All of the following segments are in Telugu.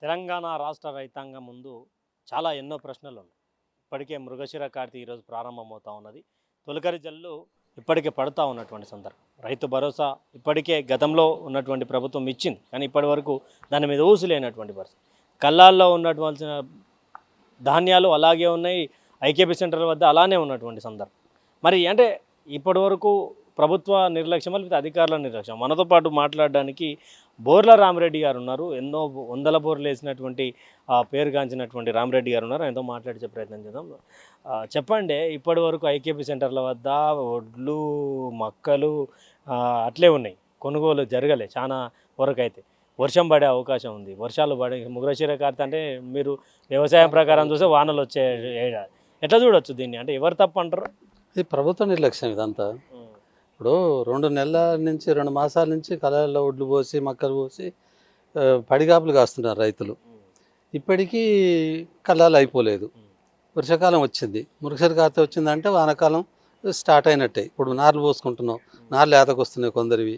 తెలంగాణ రాష్ట్ర రైతాంగం ముందు చాలా ఎన్నో ప్రశ్నలు ఉన్నాయి. ఇప్పటికే మృగశిర కార్తీ ఈరోజు ప్రారంభమవుతా ఉన్నది. తొలకరి జల్లు ఇప్పటికే పడుతూ ఉన్నటువంటి సందర్భం. రైతు భరోసా ఇప్పటికే గతంలో ఉన్నటువంటి ప్రభుత్వం ఇచ్చింది, కానీ ఇప్పటి వరకు దాని మీద ఊసు లేనటువంటి పరిస్థితి. కళ్ళాల్లో ఉన్నటువంటి ధాన్యాలు అలాగే ఉన్నాయి, ఐకేపీ సెంటర్ వద్ద అలానే ఉన్నటువంటి సందర్భం. మరి అంటే ఇప్పటి వరకు ప్రభుత్వ నిర్లక్ష్యం లేకపోతే అధికారుల నిర్లక్ష్యం. మనతో పాటు మాట్లాడడానికి బోర్ల రామరెడ్డి గారు ఉన్నారు. ఎన్నో వందల బోర్లు వేసినటువంటి పేరుగాంచినటువంటి రామరెడ్డి గారు ఉన్నారు. ఆయనతో మాట్లాడించే ప్రయత్నం చేద్దాం. చెప్పండి, ఇప్పటి వరకు ఐకేపీ సెంటర్ల వద్ద వడ్లు మక్కలు అట్లే ఉన్నాయి, కొనుగోలు జరగలే. చాలా వరకు అయితే వర్షం పడే అవకాశం ఉంది. వర్షాలు పడే మృగశిర కార్తీ అంటే మీరు వ్యవసాయం ప్రకారం చూస్తే వానలు వచ్చే ఏడాది. ఎట్లా చూడొచ్చు దీన్ని? అంటే ఎవరు తప్పు అంటారు? ఇది ప్రభుత్వ నిర్లక్ష్యం ఇదంతా. ఇప్పుడు 2 నెలల నుంచి 2 మాసాల నుంచి కళాల్లో ఒడ్లు పోసి మక్కలు పోసి పడిగాపులు కాస్తున్నారు రైతులు. ఇప్పటికీ కళాలు అయిపోలేదు. వర్షాకాలం వచ్చింది, మృగశిర కార్తీ వచ్చిందంటే వానాకాలం స్టార్ట్ అయినట్టే. ఇప్పుడు నార్లు పోసుకుంటున్నాం, నార్లు ఏతకు వస్తున్నాయి కొందరివి.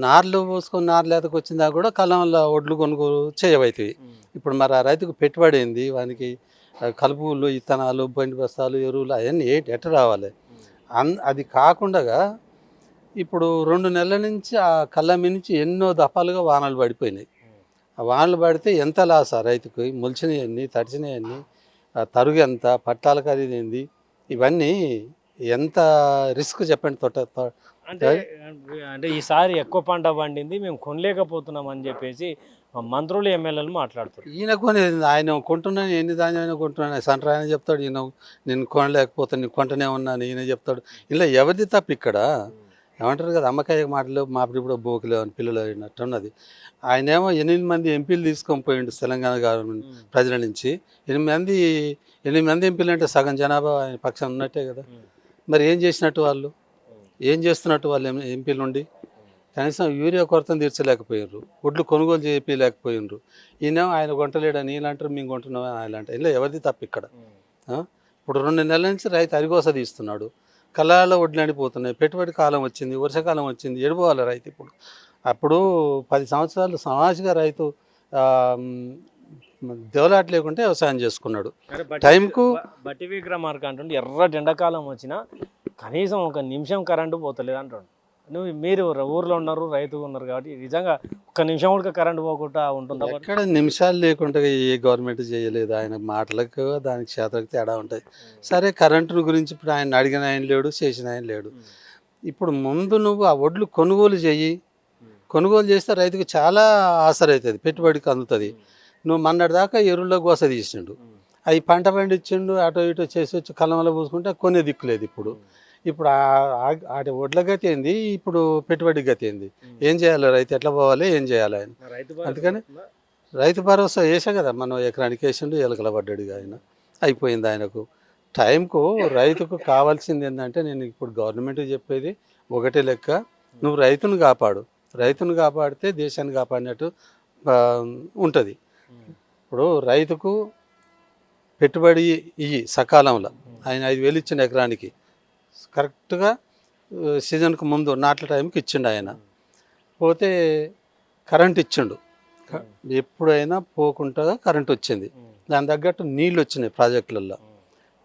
నార్లు పోసుకొని నార్లు ఏతకు వచ్చిందా కూడా కళ్ళంలో ఒడ్లు కొనుగోలు చేయవైతివి. ఇప్పుడు మరి ఆ రైతుకు పెట్టుబడి ఏంది? వానికి కలుపులు, ఇత్తనాలు, బండి బస్తాలు, ఎరువులు అవన్నీ ఎట్ట రావాలి? అది కాకుండా ఇప్పుడు 2 నెలల నుంచి ఆ కళ్ళమి నుంచి ఎన్నో దఫాలుగా వానలు పడిపోయినాయి. ఆ వానలు పడితే ఎంత లాస్ ఆ రైతుకి? మొలిచినాయన్ని, తడిచినాయన్ని, తరుగు ఎంత, పట్టాల ఖరీదు ఏంది, ఇవన్నీ ఎంత రిస్క్ చెప్పండి. అంటే అంటే ఈసారి ఎక్కువ పంట పండింది, మేము కొనలేకపోతున్నాం అని చెప్పేసి మంత్రులు ఎమ్మెల్యేలు మాట్లాడుతారు. ఈయన కొని ఆయన కొంటున్నాను, ఎన్ని ధాన్యం కొంటున్నాను సంటర్ ఆయన చెప్తాడు. ఈయన నేను కొనలేకపోతాను, నేను కొంటనే ఉన్నాను ఈయన చెప్తాడు. ఇలా ఎవరిది తప్పు ఇక్కడ? ఏమంటారు కదా, అమ్మకాయ మాటలు మాపిడిప్పుడు బోకులు అని పిల్లలు అయినట్టు ఉన్నది. ఆయనేమో 8 మంది ఎంపీలు తీసుకొని పోయిండు తెలంగాణ గవర్నమెంట్ ప్రజల నుంచి. 8 మంది ఎంపీలు అంటే సగం జనాభా ఆయన పక్షం ఉన్నట్టే కదా. మరి ఏం చేసినట్టు వాళ్ళు? ఏం చేస్తున్నట్టు వాళ్ళు ఎంపీలు ఉండి? కనీసం యూరియా కొరతను తీర్చలేకపోయినరు, ఒడ్లు కొనుగోలు చేయలేకపోయినరు. ఈయనేమో ఆయన కొంటలేడని ఈయన అంటారు, మేము కొంటున్నామని ఆయన అంటారు. ఇలా ఎవరిది తప్పు ఇక్కడ? ఇప్పుడు 2 నెలల నుంచి రైతు అరిగోస తీస్తున్నాడు, కళ్ళాల ఒడ్లు అనిపోతున్నాయి. పెట్టుబడి కాలం వచ్చింది, వర్షాకాలం వచ్చింది, ఎడిపోవాలి రైతు ఇప్పుడు. అప్పుడు 10 సంవత్సరాలు సమాజంగా రైతు దేవలాట లేకుంటే వ్యవసాయం చేసుకున్నాడు. టైంకు బట్టి విక్రమార్క అంటుండే ఎర్రటి ఎండాకాలం వచ్చినా కనీసం 1 నిమిషం కరెంటు పోతలేదు అంటాడు. మీరు ఊర్లో ఉన్నారు, రైతుగా ఉన్నారు కాబట్టి నిజంగా 1 నిమిషం కూడా కరెంటు పోకుండా ఉంటుందా? ఎక్కడ నిమిషాలు లేకుండా ఏ గవర్నమెంట్ చేయలేదు. ఆయన మాటలకు దానికి క్షేత్రకు తేడా ఉంటుంది. సరే, కరెంటు గురించి ఇప్పుడు ఆయన అడిగిన ఆయన లేడు, చేసిన ఆయన లేడు. ఇప్పుడు ముందు నువ్వు ఆ ఒడ్లు కొనుగోలు చెయ్యి. కొనుగోలు చేస్తే రైతుకు చాలా ఆసర అవుతుంది, పెట్టుబడికి అందుతుంది. నువ్వు మొన్నటిదాకా ఎరువుల్లో గోస తీసిండు, అవి పంట పండించిండు, అటో ఇటో చేసి వచ్చి కలంలో పూసుకుంటే కొనే దిక్కులేదు. ఇప్పుడు ఆటి ఒడ్ల గతి ఏంది, ఇప్పుడు పెట్టుబడి గతి ఏంది? ఏం చేయాలి రైతు? ఎట్లా పోవాలి? ఏం చేయాలి ఆయన? అందుకని రైతు భరోసా వేసా కదా, మనం ఎకరానికి వేసిండు, ఎలకల పడ్డాడుగా ఆయన. అయిపోయింది ఆయనకు. టైంకు రైతుకు కావాల్సింది ఏంటంటే, నేను ఇప్పుడు గవర్నమెంట్ చెప్పేది ఒకటే లెక్క, నువ్వు రైతును కాపాడు. రైతును కాపాడితే దేశాన్ని కాపాడినట్టు ఉంటుంది. ఇప్పుడు రైతుకు పెట్టుబడి ఇయ్యి సకాలంలో. ఆయన 5,000 ఇచ్చిండు ఎకరానికి, కరెక్ట్గా సీజన్కు ముందు నాట్ల టైంకి ఇచ్చిండు ఆయన. పోతే కరెంట్ ఇచ్చిండు, ఎప్పుడైనా పోకుండా కరెంట్ వచ్చింది. దాని తగ్గట్టు నీళ్ళు వచ్చినాయి, ప్రాజెక్టులలో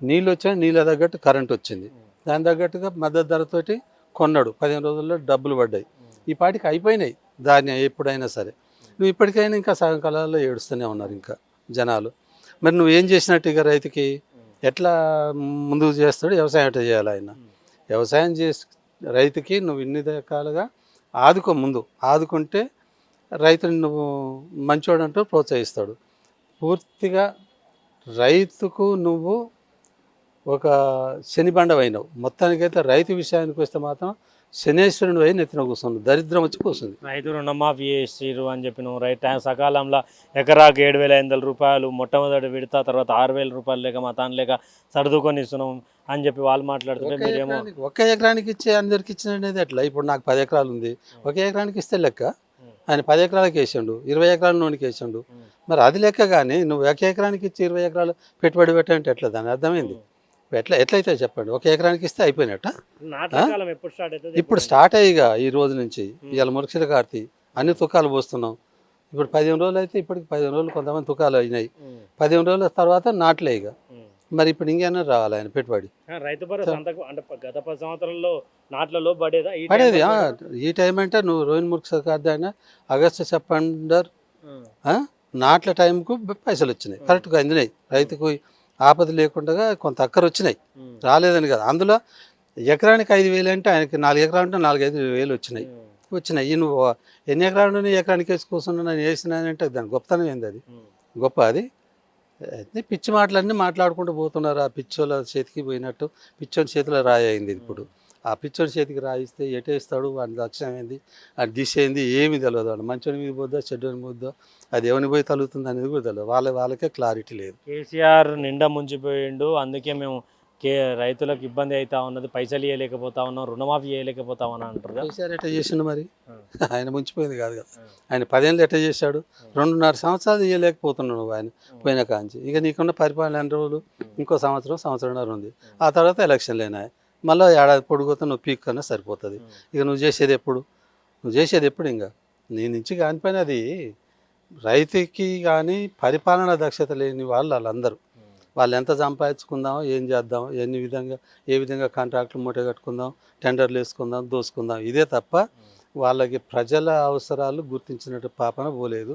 నీళ్ళు వచ్చాయి, నీళ్ళ తగ్గట్టు కరెంట్ వచ్చింది. దాని తగ్గట్టుగా మద్దతు ధరతోటి కొన్నాడు. 15 రోజుల్లో డబ్బులు పడ్డాయి. ఈ పాటికి అయిపోయినాయి ధాన్యం. ఎప్పుడైనా సరే నువ్వు ఇప్పటికైనా ఇంకా సగం కాలాల్లో ఏడుస్తూనే ఉన్నారు ఇంకా జనాలు. మరి నువ్వు ఏం చేసినట్టు ఇక రైతుకి ఎట్లా ముందుకు చేస్తాడు? వ్యవసాయం ఎట్లా చేయాలి ఆయన? వ్యవసాయం చేసి రైతుకి నువ్వు ఇన్ని రకాలుగా ఆదుకో. ముందు ఆదుకుంటే రైతుని నువ్వు మంచోడంటూ ప్రోత్సహిస్తాడు. పూర్తిగా రైతుకు నువ్వు ఒక శనిబండవైనవు. మొత్తానికైతే రైతు విషయానికి వస్తే మాత్రం శనేశ్వరుని పోయి నెత్తిన కూర్చుంది, దరిద్రం వచ్చి కూర్చుంది. రైతు రుణమాఫీ చేసిరు అని చెప్పినాం. టైం సకాలంలో ఎకరాకు 7,500 రూపాయలు మొట్టమొదటి విడత, తర్వాత 6,000 రూపాయలు లేక మా తాను లేక సర్దుకొని ఇస్తున్నాం అని చెప్పి వాళ్ళు మాట్లాడుతుంటే మీరేమో 1 ఎకరానికి ఇచ్చే అందరికి ఇచ్చినది ఎట్లా? ఇప్పుడు నాకు 10 ఎకరాలు ఉంది, 1 ఎకరానికి ఇస్తే లెక్క. ఆయన 10 ఎకరాలకు వేసిండు, 20 ఎకరాల నూనెకి వేసిండు. మరి అది లెక్క. కానీ నువ్వు 1 ఎకరానికి ఇచ్చి 20 ఎకరాలు పెట్టుబడి పెట్టాలంటే ఎట్లా? దాని అర్థమైంది ఎట్లయితే చెప్పండి. 1 ఎకరానికి ఇస్తే అయిపోయినట్ట? ఇప్పుడు స్టార్ట్ అయ్యిగా ఈ రోజు నుంచి. ఇవాళ మృగశిర కార్తీ, అన్ని తుకాలు పోస్తున్నాం. ఇప్పుడు 15 రోజులు అయితే ఇప్పటికి 15 రోజులు కొంతమంది తుకాలు అయినాయి. 15 రోజుల తర్వాత నాట్లే ఇక. మరి ఇప్పుడు ఇంకేనా రావాలి ఆయన పెట్టుబడి రైతు భరోసా అంతకు అంటే గత 10 సంవత్సరాల్లో నాట్లలో పడేదా ఈ పడేది. టైంలో పడేదా? ఈ టైం అంటే నువ్వు రోహిణ్ ముర్క్ సర్కార్ అయినా ఆగస్టు సెప్టెంబర్ నాట్ల టైంకు పైసలు వచ్చినాయి, కరెక్ట్గా అందినాయి. రైతుకు ఆపద లేకుండా కొంత అక్కర వచ్చినాయి, రాలేదని కదా. అందులో ఎకరానికి 5,000 అంటే ఆయనకి 4 ఎకరాలు ఉంటే 4-5 వేలు వచ్చినాయి. ఈ నువ్వు ఎన్ని ఎకరాలు ఎకరానికి వేసి కూర్చున్నా నేను వేసినానంటే దాని గొప్పతనం ఏంది? అది గొప్ప. అది అయితే పిచ్చి మాటలన్నీ మాట్లాడుకుంటూ పోతున్నారు. ఆ పిచ్చోళ్ళ చేతికి పోయినట్టు పిచ్చోని చేతిలో రాయి అయింది ఇప్పుడు. ఆ పిచ్చోని చేతికి రాయిస్తే ఎటేస్తాడు, వాడి లక్ష్యం ఏంది, ఆ దిశ ఏంది ఏమి తెలియదు. వాడు మంచోని మీద పోద్దా చెడ్డోని పోద్దా అది ఎవరిని పోయి తలుగుతుంది అనేది కూడా తెలియదు. వాళ్ళకే క్లారిటీ లేదు. కేసీఆర్ నిండా ముంచిపోయిండు, అందుకే మేము రైతులకు ఇబ్బంది అవుతా ఉన్నది, పైసలు ఇవ్వలేకపోతా ఉన్నాం, రుణమాఫీ చేయలేకపోతా ఉన్నా అంటారు. కేసీఆర్ ఎట్లా చేసిండు మరి? ఆయన ముంచిపోయింది కాదు కదా. ఆయన 10 ఏళ్ళు ఎట్లా చేశాడు? 2.5 సంవత్సరాలు ఇవ్వలేకపోతున్నావు నువ్వు ఆయన పోయిన కాంచి. ఇక నీకున్న పరిపాలన ఎన్ని రోజులు? ఇంకో సంవత్సరంన్నర ఉంది. ఆ తర్వాత ఎలక్షన్లు అయినాయి. మళ్ళీ ఏడాది పొడుగుతా నువ్వు పీక్ కన్నా సరిపోతుంది. ఇక నువ్వు చేసేది ఎప్పుడు? ఇంకా నీ నుంచి కానిపోయిన అది రైతుకి కానీ పరిపాలన దక్షత లేని వాళ్ళందరూ. వాళ్ళు ఎంత సంపాదించుకుందాం, ఏం చేద్దాం, ఏ విధంగా కాంట్రాక్టులు మూట కట్టుకుందాం, టెండర్లు వేసుకుందాం, దోసుకుందాం, ఇదే తప్ప వాళ్ళకి ప్రజల అవసరాలు గుర్తించినట్టు పాపన పోలేదు.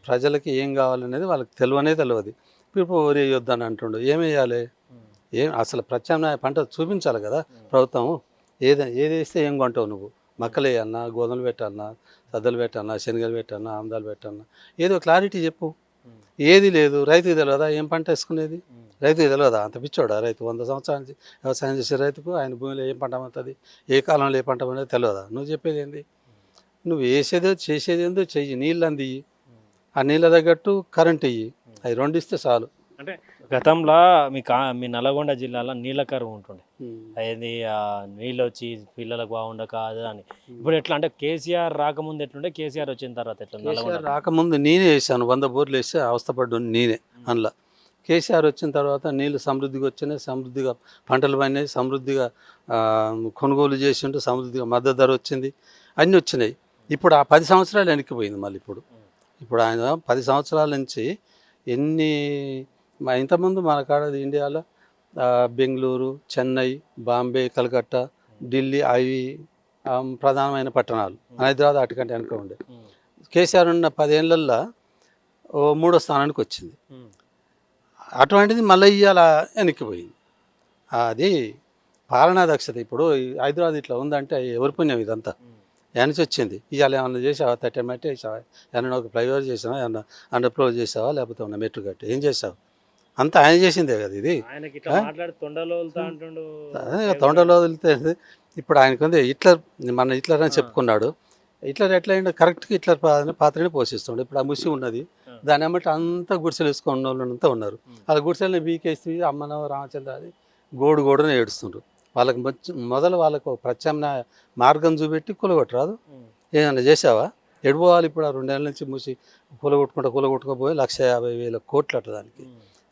ప్రజలకి ఏం కావాలనేది వాళ్ళకి తెలియదు. ఇప్పుడు వరి వేయొద్దని అంటుండు. ఏమేయాలి? అసలు ప్రత్యామ్నాయ పంట చూపించాలి కదా ప్రభుత్వం. ఏది వేస్తే ఏం కొంటావు నువ్వు? మక్కలు వేయన్నా, గోధుమలు పెట్టన్నా, సద్దలు పెట్టన్నా, శనగలు పెట్టన్నా, ఆముదాలు పెట్టన్నా, ఏదో క్లారిటీ చెప్పు. ఏది లేదు. రైతుకి తెలియదా ఏం పంట వేసుకునేది? రైతుకి తెలియదా? అంత పిచ్చోడా రైతు? 100 సంవత్సరాల నుంచి వ్యవసాయం చేసే రైతుకు ఆయన భూమిలో ఏం పంట పండుతుంది, ఏ కాలంలో ఏ పంట పండుతుంది తెలియదా? నువ్వు చెప్పేది ఏంది? నువ్వు వేసేదో చేసేది ఏందో చెయ్యి. నీళ్ళు అందియ్యి, ఆ నీళ్ళ తగ్గట్టు కరెంట్ ఇయ్యి, అవి 2 ఇస్తే చాలు. అంటే గతంలో మీ నల్గొండ జిల్లాలో నీళ్ళ కరువు ఉంటుండే, అది నీళ్ళు వచ్చి పిల్లలకు బాగుండక అని. ఇప్పుడు ఎట్లా అంటే కేసీఆర్ రాకముందు ఎట్లుండే, కేసీఆర్ వచ్చిన తర్వాత ఎట్లా? కేసీఆర్ రాకముందు నేనే వేసాను 100 బోర్లు వేస్తే అవస్థపడ్డా నేనే. అందులో కేసీఆర్ వచ్చిన తర్వాత నీళ్ళు సమృద్ధిగా వచ్చినాయి, సమృద్ధిగా పంటలు పండినాయి, సమృద్ధిగా కొనుగోలు చేసిండు, సమృద్ధిగా మద్దతు ధర వచ్చింది, అన్నీ వచ్చినాయి. ఇప్పుడు ఆ 10 సంవత్సరాలు వెనక్కిపోయింది. మళ్ళీ ఇప్పుడు ఆయన 10 సంవత్సరాల నుంచి ఇంతకుముందు మన కాడ ఇండియాలో బెంగళూరు, చెన్నై, బాంబే, కలకత్తా, ఢిల్లీ అవి ప్రధానమైన పట్టణాలు. హైదరాబాద్ అటుకంటే వెనక ఉండే. కేసీఆర్ ఉన్న 10 ఏళ్ళల్లో 3వ స్థానానికి వచ్చింది. అటువంటిది మళ్ళీ ఇవాళ వెనక్కిపోయింది. అది పాలనా దక్షత. ఇప్పుడు హైదరాబాద్ ఇట్లా ఉందంటే ఎవరి పుణ్యం ఇదంతా? వెనచి వచ్చింది. ఇవాళ ఏమన్నా చేసావా? తట్టెమట్టి వేసావా? ఏమన్నా ఒక ఫ్లైఓవర్ చేసావా? ఏమన్నా అండర్ఫ్లో చేసావా? లేకపోతే ఉన్న మెట్రో కట్టి ఏం చేసావు? అంతా ఆయన చేసిందే కదా. ఇది తొండలో వదిలితే ఇప్పుడు ఆయనకుంది హిట్లర్, మన హిట్లర్ అని చెప్పుకున్నాడు. హిట్లర్ ఎట్లా అయిందో కరెక్ట్గా హిట్లర్ పాత్రని పోషిస్తుండే. ఇప్పుడు ఆ ముసి ఉన్నది, దాన్ని ఏమంటే అంతా గుడిసెలు వేసుకున్న వాళ్ళంతా ఉన్నారు. అలా గుడిసెలని బీకేసి అమ్మనో రామచంద్ర అది గోడుని ఏడుస్తుండ్రు. వాళ్ళకి వాళ్ళకు ప్రత్యామ్నాయ మార్గం చూపెట్టి కూలగొట్టరాదు. ఏమన్నా చేసావా? ఎడిపోవాలి ఇప్పుడు? ఆ 2 ఏళ్ళ నుంచి మూసి కూలగొట్టుకోపోయి 150,000 కోట్లు అట్ట. దానికి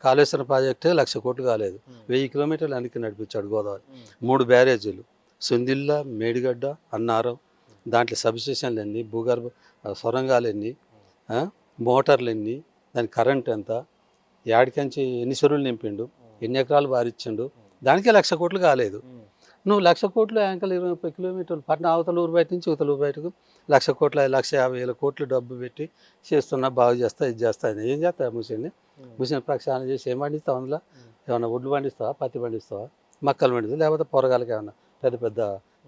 కాళేశ్వరం ప్రాజెక్టే 1,00,000 కోట్లు కాలేదు. 1000 కిలోమీటర్లు వెనక్కి నడిపించాడు గోదావరి. 3 బ్యారేజీలు, సుందిల్ల, మేడిగడ్డ, అన్నారం, దాంట్లో సబ్స్టేషన్లు ఎన్ని, భూగర్భ సొరంగాలు ఎన్ని, మోటార్లు ఎన్ని, దాని కరెంట్ ఎంత, యాడికంచి ఎన్ని చెరువులు నింపిండు, ఎన్ని ఎకరాలు బారిచ్చిండు, దానికే 1,00,000 కోట్లు కాలేదు. నువ్వు 1,00,000 కోట్లు యాంకలు 20 కిలోమీటర్లు పట్నం అవతల ఊరు బయట నుంచి యువతల ఊరు బయటకు 1,00,000 కోట్ల 1,50,000 కోట్లు డబ్బు పెట్టి చేస్తున్నా, బాగు చేస్తా, ఇది చేస్తా. ఏం చేస్తా? ముసిన ప్రక్షాళన చేసి ఏం పండిస్తావు? అందులో ఏమన్నా ఒడ్లు పండిస్తావా, పత్తి పండిస్తావా, మక్కలు పండిస్తావా, లేకపోతే పొరగాలకి ఏమన్నా పెద్ద పెద్ద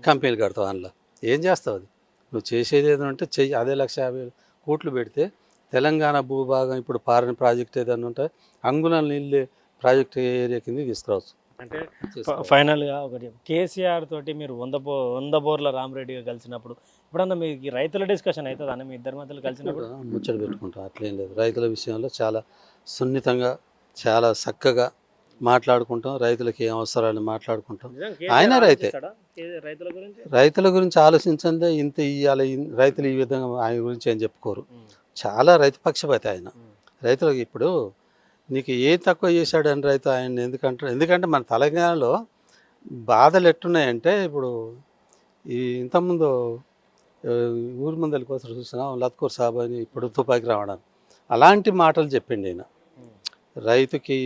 కంపెనీలు కడతావు? అందులో ఏం చేస్తావు? అది నువ్వు చేసేది ఏదంటే చెయ్యి. అదే 1,50,000 కోట్లు పెడితే తెలంగాణ భూభాగం ఇప్పుడు పారని ప్రాజెక్ట్ ఏదైనా ఉంటే అంగుళాల నీళ్ళే ప్రాజెక్ట్ ఏరియా కింద తీసుకురావచ్చు. అంటే ఫైనల్గా ఒకటి, కేసీఆర్ తోటి మీరు 100 బోర్ల రామరెడ్డిగా కలిసినప్పుడు ఇప్పుడన్నా మీకు రైతుల డిస్కషన్ అవుతుంది అన్న మీ ఇద్దరి మధ్యలో కలిసినప్పుడు? ముచ్చట పెట్టుకుంటాం. అట్లేం లేదు. రైతుల విషయంలో చాలా సున్నితంగా, చాలా చక్కగా మాట్లాడుకుంటాం. రైతులకి ఏం అవసరాలు మాట్లాడుకుంటాం. ఆయన రైతుల గురించి ఆలోచించందే ఇంత ఇవ్వాలి. రైతులు ఈ విధంగా ఆయన గురించి ఏం చెప్పుకోరు. చాలా రైతు పక్షపాతి ఆయన. రైతులకు ఇప్పుడు నీకు ఏం తక్కువ చేశాడని రైతు ఆయన ఎందుకంటే మన తెలంగాణలో బాధలు ఎట్టున్నాయంటే, ఇప్పుడు ఇంతకుముందు ఊరి ముందరికి వస్తారు చూసినా లత్కూర్ సాబ్ అని ఇప్పుడు తుపాకి రావడం అలాంటి మాటలు చెప్పిండు ఆయన. రైతుకి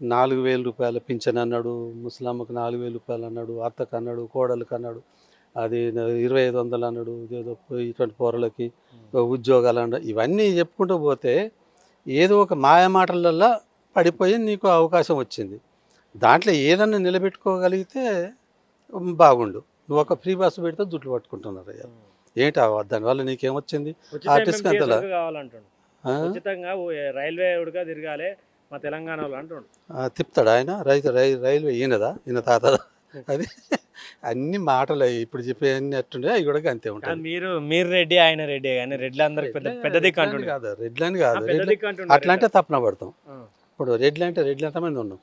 4,000 రూపాయల పింఛన్ అన్నాడు, ముసలమ్మకు 4,000 రూపాయలు అన్నాడు, అత్తకు అన్నాడు, కోడలకు అన్నాడు, అది 2,500 అన్నాడు, ఏదో ఇటువంటి పోరలకి ఉద్యోగాలు అన్నాడు. ఇవన్నీ చెప్పుకుంటూ పోతే ఏదో ఒక మాయ మాటలల్లో పడిపోయి నీకు అవకాశం వచ్చింది. దాంట్లో ఏదన్నా నిలబెట్టుకోగలిగితే బాగుండు. నువ్వు ఒక ఫ్రీ బస్సు పెడితే జుట్లు పట్టుకుంటున్నారు అయ్యా. ఏంటి దానివల్ల నీకేమొచ్చింది? ఆర్టిస్ట్ అంతలా కావాలంటుండు, ఉచితంగా రైల్వే ఉడక తిరగాలి మా తెలంగాణలో అంటుండు. తిప్పుతాడు ఆయన. రైల్వే ఈయన తాతదా అది అన్ని మాటలు ఇప్పుడు చెప్పేవన్నీ అట్టుండే అవి కూడా అంతే ఉంటాయి. మీరు రెడ్డి ఆయన రెడ్డి కానీ రెడ్లు అందరికి పెద్ద దిక్కు అంటుండు కాదు, రెడ్లని కాదు, అట్లా అంటే తప్పున పడతాం. ఇప్పుడు రెడ్లు అంటే రెడ్లు ఎంతమంది ఉన్నాం,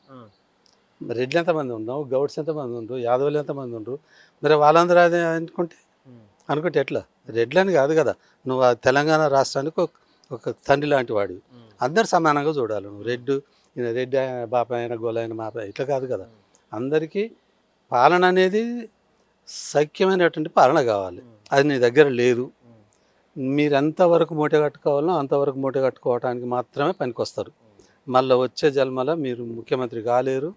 రెడ్లు ఎంతమంది ఉన్నాం, గౌడ్స్ ఎంతమంది ఉండరు, యాదవులు ఎంతమంది ఉండరు, మరి వాళ్ళందరూ అదే అనుకుంటే ఎట్లా? రెడ్లని కాదు కదా, నువ్వు ఆ తెలంగాణ రాష్ట్రానికి ఒక తండ్రి లాంటి వాడివి. అందరు సమానంగా చూడాలి. నువ్వు ఈయన రెడ్డి ఆయన బాప ఆయన గోల ఆయన మాప ఇట్లా కాదు కదా. అందరికీ పాలన అనేది సఖ్యమైనటువంటి పాలన కావాలి. అది నీ దగ్గర లేదు. మీరు ఎంతవరకు మూట కట్టుకోవాలో అంతవరకు మూట కట్టుకోవడానికి మాత్రమే పనికొస్తారు. మళ్ళీ వచ్చే జన్మలో మీరు ముఖ్యమంత్రి కాలేరు.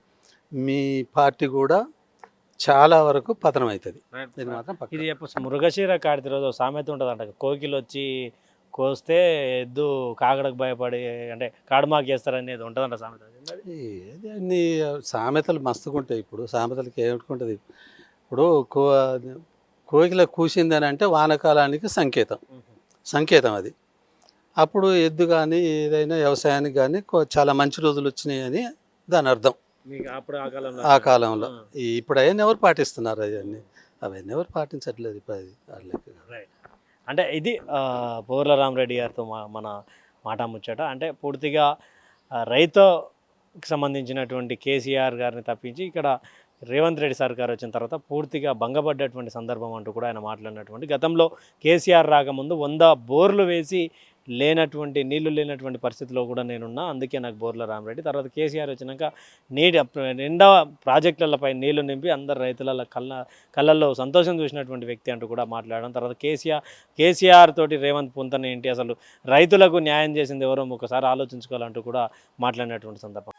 మీ పార్టీ కూడా చాలా వరకు పతనం అవుతుంది. ఇది మాత్రం పక్కా. ఇది మృగశిర కార్తీ రోజు సామెత ఉంటుంది అంట, కోకిలు వచ్చి కోస్తే ఎద్దు కాగడకు భయపడి అంటే కాడుమాకి చేస్తారనేది ఉంటుందంట సామెత. అన్ని సామెతలు మస్తుగా ఉంటాయి. ఇప్పుడు సామెతలకి ఏమిటి, ఇప్పుడు కోకిల కూసింది అని అంటే వానకాలానికి సంకేతం అది. అప్పుడు ఎద్దు కానీ ఏదైనా వ్యవసాయానికి కానీ చాలా మంచి రోజులు వచ్చినాయి అని దాని అర్థం. ఆ కాలంలో ఇప్పుడు అవన్నీ ఎవరు పాటిస్తున్నారు? అవన్నీ ఎవరు పాటించట్లేదు ఇప్పుడు. అది అంటే ఇది పోర్ల రామరెడ్డి గారితో మన మాట ముచ్చట. అంటే పూర్తిగా రైతుకి సంబంధించినటువంటి కేసీఆర్ గారిని తప్పించి ఇక్కడ రేవంత్ రెడ్డి సర్కార్ వచ్చిన తర్వాత పూర్తిగా భంగపడ్డటువంటి సందర్భం అంటూ కూడా ఆయన మాట్లాడినటువంటి. గతంలో కేసీఆర్ రాకముందు 100 బోర్లు వేసి నీళ్లు లేనటువంటి పరిస్థితిలో కూడా నేనున్నా, అందుకే నాకు బోర్ల రామరెడ్డి. తర్వాత కేసీఆర్ వచ్చినాక నిండా ప్రాజెక్టులపై నీళ్లు నింపి అందరు రైతుల కళ్ళల్లో సంతోషం చూసినటువంటి వ్యక్తి అంటూ కూడా మాట్లాడడం. తర్వాత కేసీఆర్ తోటి రేవంత్ పొంతన ఏంటి, అసలు రైతులకు న్యాయం చేసింది ఎవరో ఒకసారి ఆలోచించుకోవాలంటూ కూడా మాట్లాడినటువంటి సందర్భం.